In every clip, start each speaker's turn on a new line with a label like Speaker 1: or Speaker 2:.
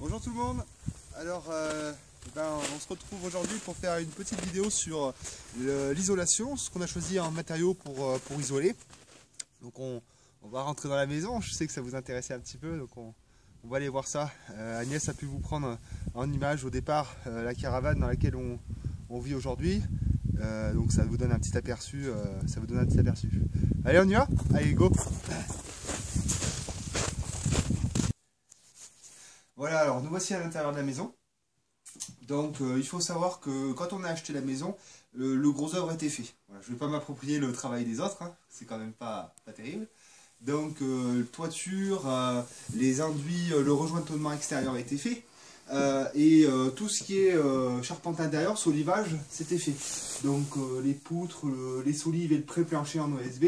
Speaker 1: Bonjour tout le monde. Alors on se retrouve aujourd'hui pour faire une petite vidéo sur l'isolation, ce qu'on a choisi en matériaux pour isoler. Donc on va rentrer dans la maison, je sais que ça vous intéressait un petit peu, donc on va aller voir ça. Agnès a pu vous prendre en image au départ la caravane dans laquelle on vit aujourd'hui. Donc ça vous donne un petit aperçu, Allez, on y va? Allez, go! Voilà, alors nous voici à l'intérieur de la maison. Donc il faut savoir que quand on a acheté la maison, le gros œuvre était fait. Voilà, je ne vais pas m'approprier le travail des autres, hein, c'est quand même pas terrible. Donc toiture, les enduits, le rejointonnement extérieur était fait. Et tout ce qui est charpente intérieure, solivage, c'était fait. Donc les poutres, les solives et le pré-plancher en OSB,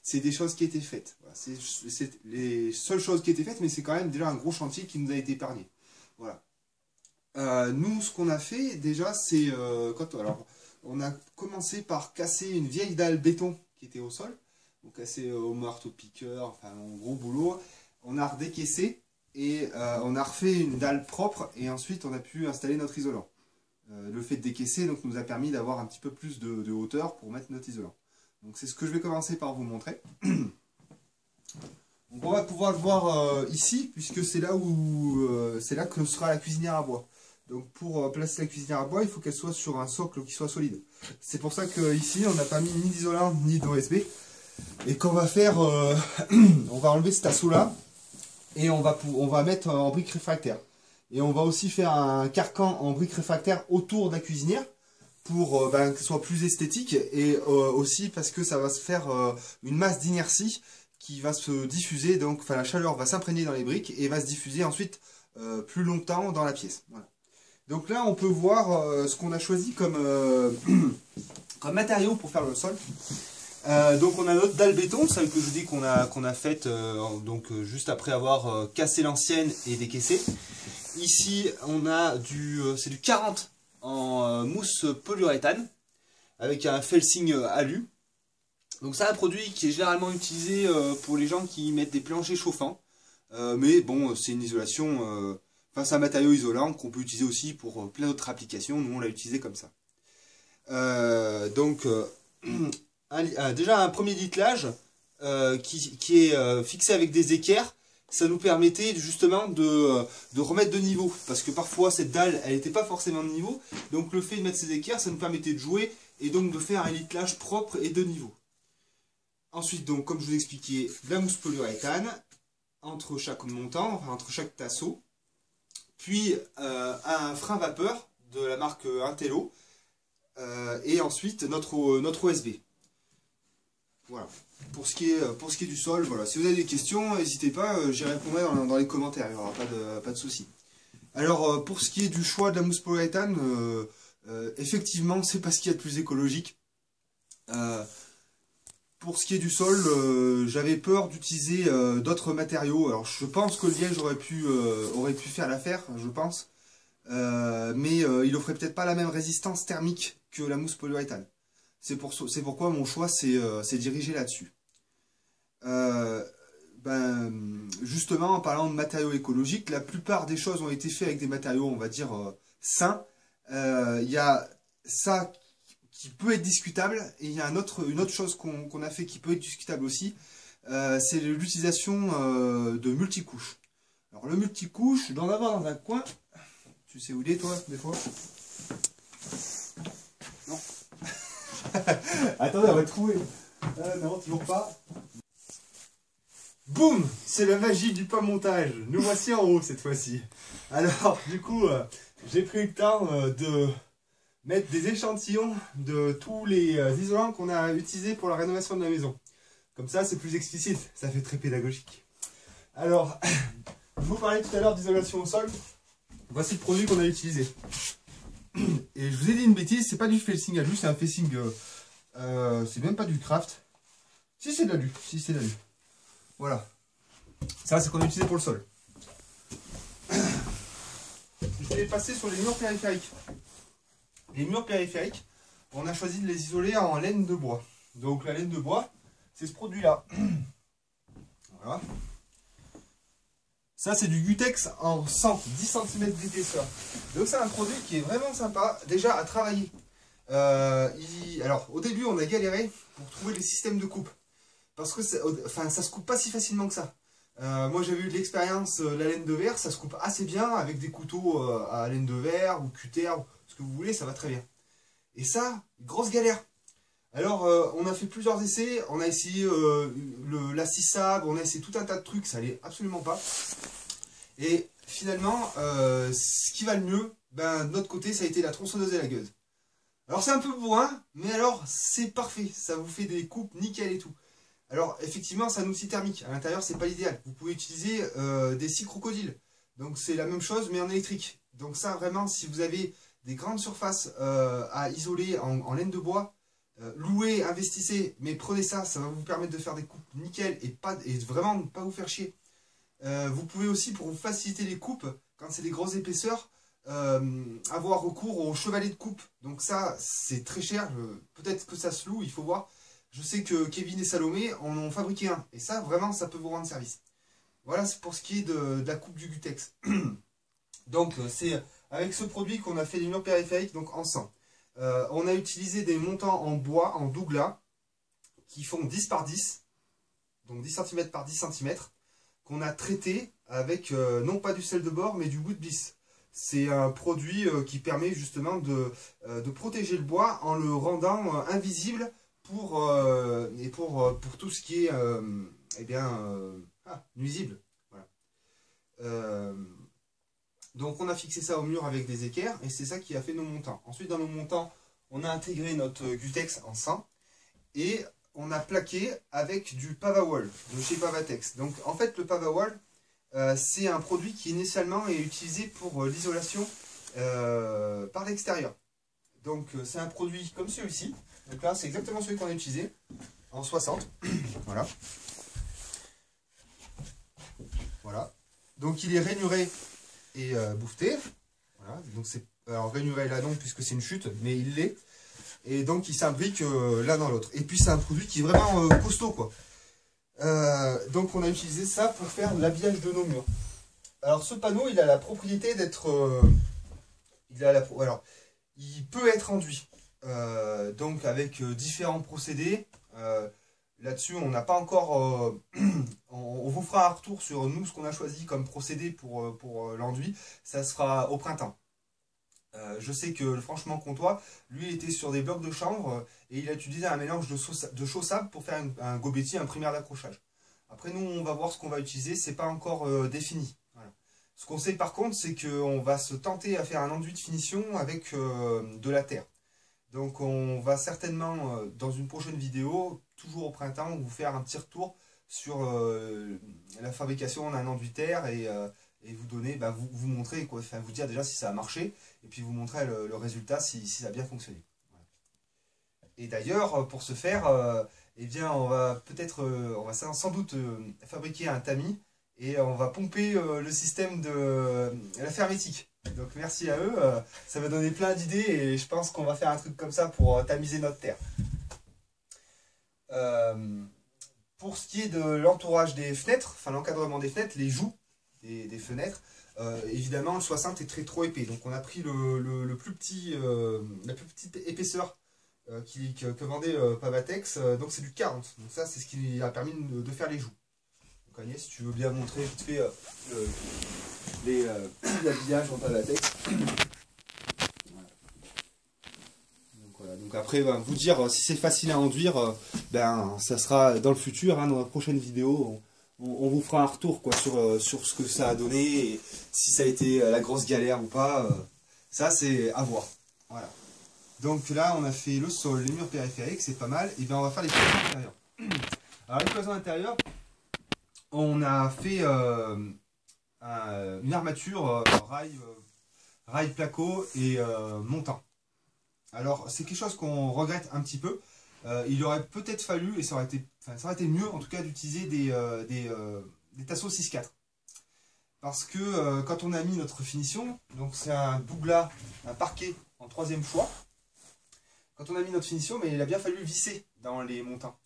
Speaker 1: c'est des choses qui étaient faites. Voilà, c'est les seules choses qui étaient faites, mais c'est quand même déjà un gros chantier qui nous a été épargné. Voilà. Nous, ce qu'on a fait déjà, c'est alors on a commencé par casser une vieille dalle béton qui était au sol, donc cassé au marteau-piqueur, enfin un gros boulot. On a redécaissé et on a refait une dalle propre et ensuite on a pu installer notre isolant. Le fait de décaisser donc, nous a permis d'avoir un petit peu plus de hauteur pour mettre notre isolant. Donc c'est ce que je vais commencer par vous montrer. Donc on va pouvoir le voir ici, puisque c'est là que sera la cuisinière à bois. Donc pour placer la cuisinière à bois, il faut qu'elle soit sur un socle qui soit solide. C'est pour ça qu'ici on n'a pas mis ni d'isolant ni d'OSB. Et qu'on va faire, on va enlever cet assaut là et on va mettre en briques réfractaires. Et on va aussi faire un carcan en briques réfractaires autour de la cuisinière pour que ce soit plus esthétique et aussi parce que ça va se faire une masse d'inertie qui va se diffuser, donc la chaleur va s'imprégner dans les briques et va se diffuser ensuite plus longtemps dans la pièce. Voilà. Donc là on peut voir ce qu'on a choisi comme, comme matériau pour faire le sol. Donc on a notre dalle béton, celle que je vous dis qu'on a faite juste après avoir cassé l'ancienne et décaissé. Ici on a c'est du 40 en mousse polyuréthane avec un felsigne alu. Donc c'est un produit qui est généralement utilisé pour les gens qui mettent des planchers chauffants. Mais bon, c'est une isolation, c'est un matériau isolant qu'on peut utiliser aussi pour plein d'autres applications. Nous on l'a utilisé comme ça. Déjà un premier littelage qui est fixé avec des équerres. Ça nous permettait justement de remettre de niveau. Parce que parfois cette dalle, elle n'était pas forcément de niveau. Donc le fait de mettre ces équerres, ça nous permettait de jouer et donc de faire un littelage propre et de niveau. Ensuite, donc, comme je vous expliquais, de la mousse polyuréthane entre chaque montant, enfin, entre chaque tasseau. Puis un frein vapeur de la marque Intello. Et ensuite notre OSB. Voilà. Pour ce qui est du sol, voilà. Si vous avez des questions, n'hésitez pas, j'y répondrai dans les commentaires, il n'y aura pas de souci. Alors, pour ce qui est du choix de la mousse polyuréthane, effectivement, c'est pas ce qu'il y a de plus écologique. Pour ce qui est du sol, j'avais peur d'utiliser d'autres matériaux. Alors, je pense que le liège aurait pu faire l'affaire, je pense. Mais il offrait peut-être pas la même résistance thermique que la mousse polyuréthane. C'est pourquoi mon choix s'est dirigé là-dessus. Justement, en parlant de matériaux écologiques, la plupart des choses ont été faites avec des matériaux, on va dire, sains. Il y a ça qui peut être discutable, et il y a une autre chose qu'on a fait qui peut être discutable aussi, c'est l'utilisation de multicouches. Alors le multicouche, je dois en avoir dans un coin. Tu sais où il est toi, des fois? Non. Attendez, on va le trouver. Non, toujours pas. Boum! C'est la magie du pas montage. Nous voici en haut cette fois-ci. Alors, du coup, j'ai pris le temps de mettre des échantillons de tous les isolants qu'on a utilisés pour la rénovation de la maison. Comme ça, c'est plus explicite. Ça fait très pédagogique. Alors, je vous parlais tout à l'heure d'isolation au sol. Voici le produit qu'on a utilisé. Et je vous ai dit une bêtise, c'est pas du felsigne alu, c'est un felsigne, c'est même pas du craft. Si c'est de l'alu, Voilà. Ça c'est qu'on a utilisé pour le sol. Je vais passer sur les murs périphériques. Les murs périphériques, on a choisi de les isoler en laine de bois. Donc la laine de bois, c'est ce produit là. Voilà. Ça, c'est du Gutex en 100, 10 cm d'épaisseur. Donc, c'est un produit qui est vraiment sympa, déjà à travailler. Alors, au début, on a galéré pour trouver les systèmes de coupe. Parce que ça se coupe pas si facilement que ça. Moi, j'avais eu de l'expérience, la laine de verre, ça se coupe assez bien avec des couteaux à laine de verre ou cutter, ou ce que vous voulez, ça va très bien. Et ça, grosse galère. Alors, on a fait plusieurs essais, on a essayé l'assissable, on a essayé tout un tas de trucs, ça allait absolument pas. Et finalement, ce qui va le mieux, ben, de notre côté, ça a été la tronçonneuse et la gueuse. Alors, c'est un peu bourrin, mais alors, c'est parfait, ça vous fait des coupes nickel et tout. Alors, effectivement, c'est un outil thermique, à l'intérieur, c'est pas l'idéal. Vous pouvez utiliser des scies crocodiles, donc c'est la même chose, mais en électrique. Donc ça, vraiment, si vous avez des grandes surfaces à isoler en laine de bois, louez, investissez, mais prenez ça, ça va vous permettre de faire des coupes nickel et vraiment ne pas vous faire chier. Vous pouvez aussi, pour vous faciliter les coupes, quand c'est des grosses épaisseurs, avoir recours au chevalet de coupe. Donc ça, c'est très cher, peut-être que ça se loue, il faut voir. Je sais que Kevin et Salomé en ont fabriqué un, et ça, vraiment, ça peut vous rendre service. Voilà, c'est pour ce qui est de la coupe du Gutex. Donc, c'est avec ce produit qu'on a fait les murs périphériques, donc en 100. On a utilisé des montants en bois, en douglas, qui font 10 par 10, donc 10 cm par 10 cm, qu'on a traité avec, non pas du sel de bore, mais du Wood Bliss. C'est un produit qui permet justement de protéger le bois en le rendant invisible pour tout ce qui est nuisible. Voilà. Donc on a fixé ça au mur avec des équerres et c'est ça qui a fait nos montants. Ensuite dans nos montants, on a intégré notre Gutex en 100 et on a plaqué avec du Pavawall de chez Pavatex. Donc en fait le Pavawall, c'est un produit qui initialement est utilisé pour l'isolation par l'extérieur. Donc c'est un produit comme celui-ci. Donc là c'est exactement celui qu'on a utilisé en 60. Voilà. Voilà. Donc il est rainuré et bouffeté. Voilà. Donc c'est alors rainuré là non puisque c'est une chute, mais il l'est. Et donc il s'imbrique l'un dans l'autre. Et puis c'est un produit qui est vraiment costaud quoi. Donc on a utilisé ça pour faire l'habillage de nos murs. Alors ce panneau il a la propriété d'être alors il peut être enduit donc avec différents procédés. Là-dessus on n'a pas encore on vous fera un retour sur nous ce qu'on a choisi comme procédé pour l'enduit. Ça se fera au printemps. Je sais que le franchement comtois, lui, il était sur des blocs de chanvre et il a utilisé un mélange de chaussable pour faire un gobetti, un primaire d'accrochage. Après, nous, on va voir ce qu'on va utiliser, c'est pas encore défini. Voilà. Ce qu'on sait par contre, c'est qu'on va se tenter à faire un enduit de finition avec de la terre. Donc, on va certainement, dans une prochaine vidéo, toujours au printemps, vous faire un petit retour sur la fabrication d'un enduit terre et vous donner, vous montrer, quoi, enfin, vous dire déjà si ça a marché, et puis vous montrer le résultat si ça a bien fonctionné. Voilà. Et d'ailleurs, pour ce faire, eh bien, on va sans doute fabriquer un tamis, et on va pomper le système de la hermétique. Donc merci à eux, ça va donner plein d'idées, et je pense qu'on va faire un truc comme ça pour tamiser notre terre. Pour ce qui est de l'entourage des fenêtres, enfin l'encadrement des fenêtres, les joues des fenêtres, évidemment le 60 est trop épais, donc on a pris la plus petite épaisseur que vendait Pavatex, donc c'est du 40, donc ça c'est ce qui a permis de faire les joues. Donc Agnès, si tu veux bien montrer vite fait l'habillage en Pavatex. Voilà. Donc après, vous dire si c'est facile à enduire, ça sera dans le futur, hein, dans la prochaine vidéo. On vous fera un retour quoi, sur ce que ça a donné, et si ça a été la grosse galère ou pas. Ça, c'est à voir. Voilà. Donc là, on a fait le sol, les murs périphériques, c'est pas mal. Et bien, on va faire les cloisons intérieures. Alors, les cloisons intérieures, on a fait une armature rail placo et montant. Alors, c'est quelque chose qu'on regrette un petit peu. Il aurait peut-être fallu, et ça aurait été mieux en tout cas, d'utiliser des tasseaux 6-4. Parce que quand on a mis notre finition, donc c'est un douglas, un parquet en 3e choix. Quand on a mis notre finition, mais il a bien fallu visser dans les montants.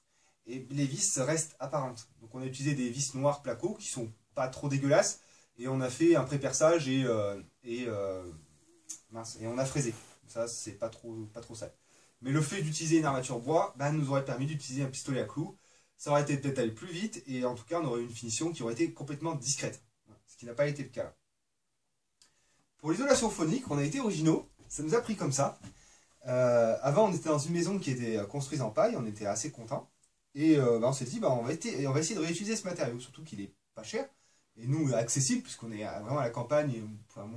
Speaker 1: Et les vis restent apparentes. Donc on a utilisé des vis noires placo qui sont pas trop dégueulasses, Et on a fait un pré-perçage et on a fraisé. Ça, c'est pas trop sale. Mais le fait d'utiliser une armature bois nous aurait permis d'utiliser un pistolet à clous. Ça aurait été peut-être allé plus vite et en tout cas, on aurait eu une finition qui aurait été complètement discrète. Ce qui n'a pas été le cas. Pour l'isolation phonique, on a été originaux. Ça nous a pris comme ça. Avant, on était dans une maison qui était construite en paille. On était assez contents. Et on s'est dit, on va essayer de réutiliser ce matériau. Surtout qu'il est pas cher. Et nous, accessible, puisqu'on est vraiment à la campagne. Et,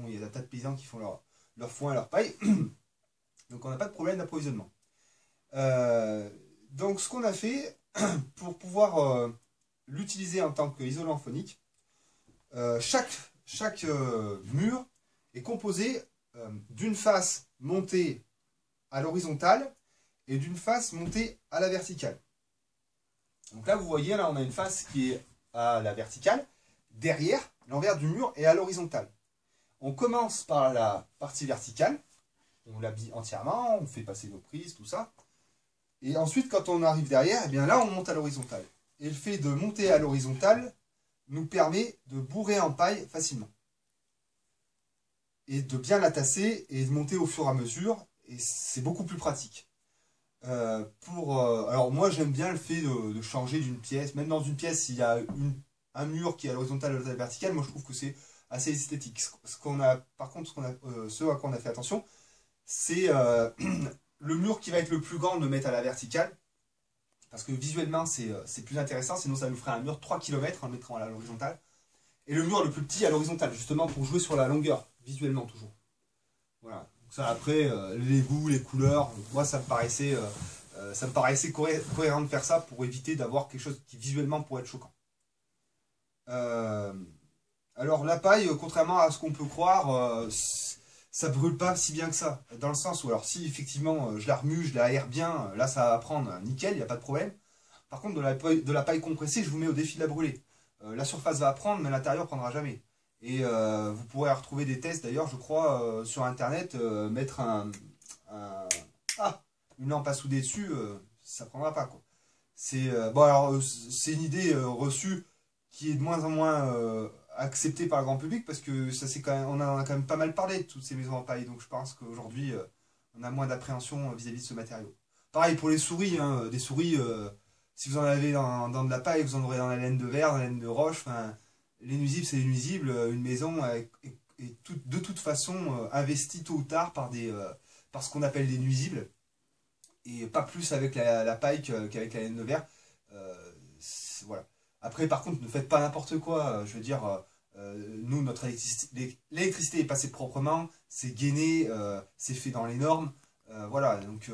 Speaker 1: il y a des tas de paysans qui font leur foin et leur paille. Donc, on n'a pas de problème d'approvisionnement. Donc, ce qu'on a fait, pour pouvoir l'utiliser en tant qu'isolant phonique, chaque mur est composé d'une face montée à l'horizontale et d'une face montée à la verticale. Donc là, vous voyez, là, on a une face qui est à la verticale. Derrière, l'envers du mur est à l'horizontale. On commence par la partie verticale. On l'habille entièrement, on fait passer nos prises, tout ça. Et ensuite, quand on arrive derrière, eh bien là, on monte à l'horizontale. Et le fait de monter à l'horizontale nous permet de bourrer en paille facilement. Et de bien la tasser et de monter au fur et à mesure. Et c'est beaucoup plus pratique. Alors moi, j'aime bien le fait de changer d'une pièce. Même dans une pièce, s'il y a un mur qui est à l'horizontale et l'autre à la verticale, moi je trouve que c'est assez esthétique. Par contre, ce à quoi on a fait attention, c'est le mur qui va être le plus grand, de le mettre à la verticale. Parce que visuellement, c'est plus intéressant. Sinon, ça nous ferait un mur de 3 km en le mettant à l'horizontale. Et le mur le plus petit à l'horizontale, justement pour jouer sur la longueur, visuellement toujours. Voilà. Donc ça, après, les goûts, les couleurs, moi ça me paraissait cohérent de faire ça pour éviter d'avoir quelque chose qui visuellement pourrait être choquant. Alors la paille, contrairement à ce qu'on peut croire, ça brûle pas si bien que ça. Dans le sens où, alors si effectivement je la remue, je la aère bien, là ça va prendre nickel, il n'y a pas de problème. Par contre, de la paille compressée, je vous mets au défi de la brûler. La surface va prendre, mais l'intérieur ne prendra jamais. Et vous pourrez retrouver des tests, d'ailleurs, je crois, sur Internet, mettre une lampe à souder dessus, ça ne prendra pas, quoi. C'est c'est une idée reçue qui est de moins en moins acceptée par le grand public, parce que on en a quand même pas mal parlé de toutes ces maisons en paille. Donc je pense qu'aujourd'hui, on a moins d'appréhension vis-à-vis de ce matériau. Pareil pour les souris, hein, des souris... si vous en avez dans de la paille, vous en aurez dans la laine de verre, dans la laine de roche. Les nuisibles, c'est les nuisibles. Une maison est de toute façon investie tôt ou tard par ce qu'on appelle des nuisibles. Et pas plus avec la paille qu'avec la laine de verre. Voilà. Après, par contre, ne faites pas n'importe quoi. Je veux dire, nous, notre l'électricité est passée proprement, c'est gainé, c'est fait dans les normes. Voilà, donc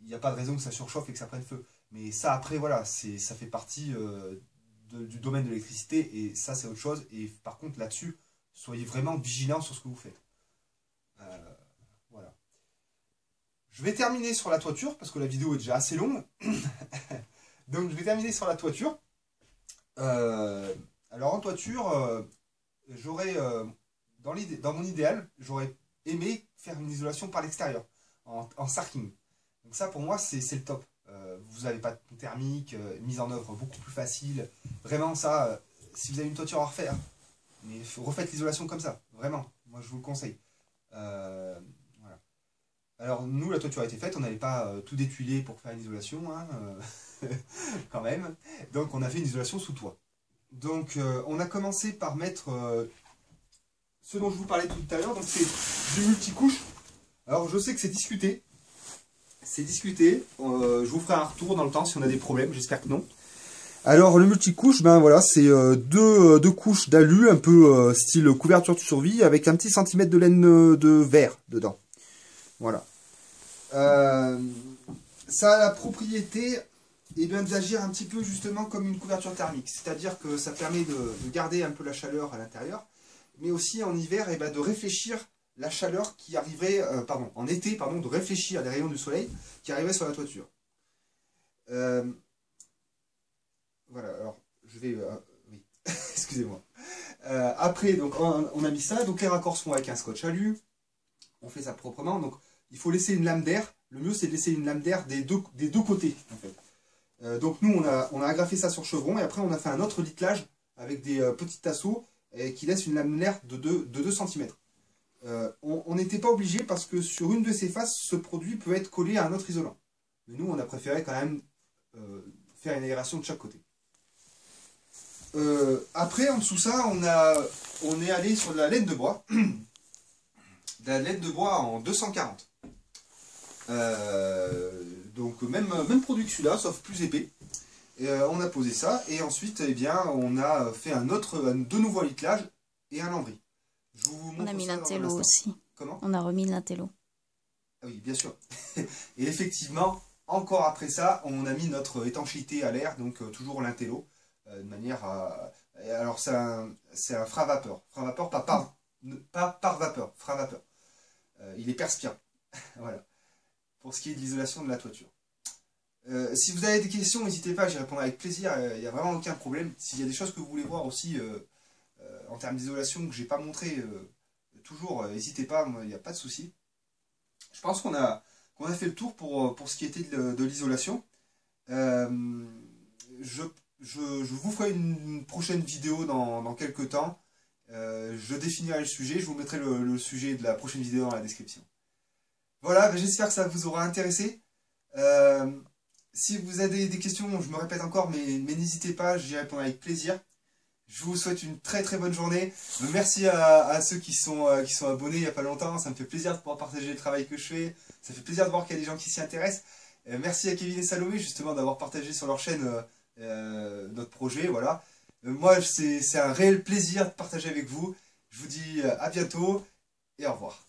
Speaker 1: il n'y a pas de raison que ça surchauffe et que ça prenne feu. Mais ça, après, voilà, ça fait partie du domaine de l'électricité et ça, c'est autre chose. Et par contre, là-dessus, soyez vraiment vigilants sur ce que vous faites. Voilà. Je vais terminer sur la toiture parce que la vidéo est déjà assez longue. Donc, je vais terminer sur la toiture. Alors, en toiture, j'aurais, dans mon idéal, j'aurais aimé faire une isolation par l'extérieur, en sarking. Donc ça, pour moi, c'est le top. Vous n'avez pas de pont thermique, mise en œuvre beaucoup plus facile. Vraiment, ça, si vous avez une toiture à refaire, mais refaites l'isolation comme ça, vraiment. Moi, je vous le conseille. Voilà. Alors, nous, la toiture a été faite, on n'avait pas tout détuilé pour faire une isolation, hein, quand même. Donc, on a fait une isolation sous toit. Donc, on a commencé par mettre ce dont je vous parlais tout à l'heure, donc c'est du multicouche. Alors, je sais que c'est discuté. C'est discuté, je vous ferai un retour dans le temps si on a des problèmes, j'espère que non. Alors le multicouche, voilà, c'est deux couches d'alu, un peu style couverture de survie, avec un petit centimètre de laine de verre dedans. Voilà. Ça a la propriété d'agir un petit peu justement comme une couverture thermique, c'est-à-dire que ça permet de garder un peu la chaleur à l'intérieur, mais aussi en hiver de réfléchir la chaleur qui arriverait, en été, de réfléchir les rayons du soleil qui arriveraient sur la toiture. Voilà, alors, je vais... oui, excusez-moi. Après, donc, on a mis ça, donc les raccords sont avec un scotch alu, on fait ça proprement, donc il faut laisser une lame d'air, le mieux c'est de laisser une lame d'air des deux côtés, en fait. Donc nous, on a agrafé ça sur chevron, et après on a fait un autre littelage avec des petits tasseaux, et qui laisse une laminaire de 2 cm. On n'était pas obligé parce que sur une de ces faces, ce produit peut être collé à un autre isolant. Mais nous, on a préféré quand même faire une aération de chaque côté. Après, en dessous ça, on est allé sur de la laine de bois. De la laine de bois en 240. Donc même produit que celui-là, sauf plus épais. On a posé ça et ensuite eh bien, on a fait de nouveaux alittelages et un lambris. Je vous montre
Speaker 2: On a mis
Speaker 1: ça
Speaker 2: l'intello aussi.
Speaker 1: Comment?
Speaker 2: On a remis l'intello.
Speaker 1: Ah oui, bien sûr. Et effectivement, encore après ça, on a mis notre étanchéité à l'air, donc toujours l'intello, de manière à... Alors c'est un frein-vapeur. Frein-vapeur, pas par vapeur, frein-vapeur. Il est perspirant. Voilà. Pour ce qui est de l'isolation de la toiture. Si vous avez des questions, n'hésitez pas, j'y répondrai avec plaisir, il n'y a vraiment aucun problème. S'il y a des choses que vous voulez voir aussi en termes d'isolation que je n'ai pas montré, toujours, n'hésitez pas, il n'y a pas de souci. Je pense qu'on a fait le tour pour ce qui était de l'isolation. Je vous ferai une prochaine vidéo dans quelques temps. Je définirai le sujet, je vous mettrai le sujet de la prochaine vidéo dans la description. Voilà, j'espère que ça vous aura intéressé. Si vous avez des questions, je me répète encore, mais n'hésitez pas, j'y répondrai avec plaisir. Je vous souhaite une très très bonne journée. Merci à ceux qui sont abonnés il n'y a pas longtemps. Ça me fait plaisir de pouvoir partager le travail que je fais. Ça fait plaisir de voir qu'il y a des gens qui s'y intéressent. Merci à Kevin et Salomé justement d'avoir partagé sur leur chaîne notre projet. Voilà. Moi, c'est un réel plaisir de partager avec vous. Je vous dis à bientôt et au revoir.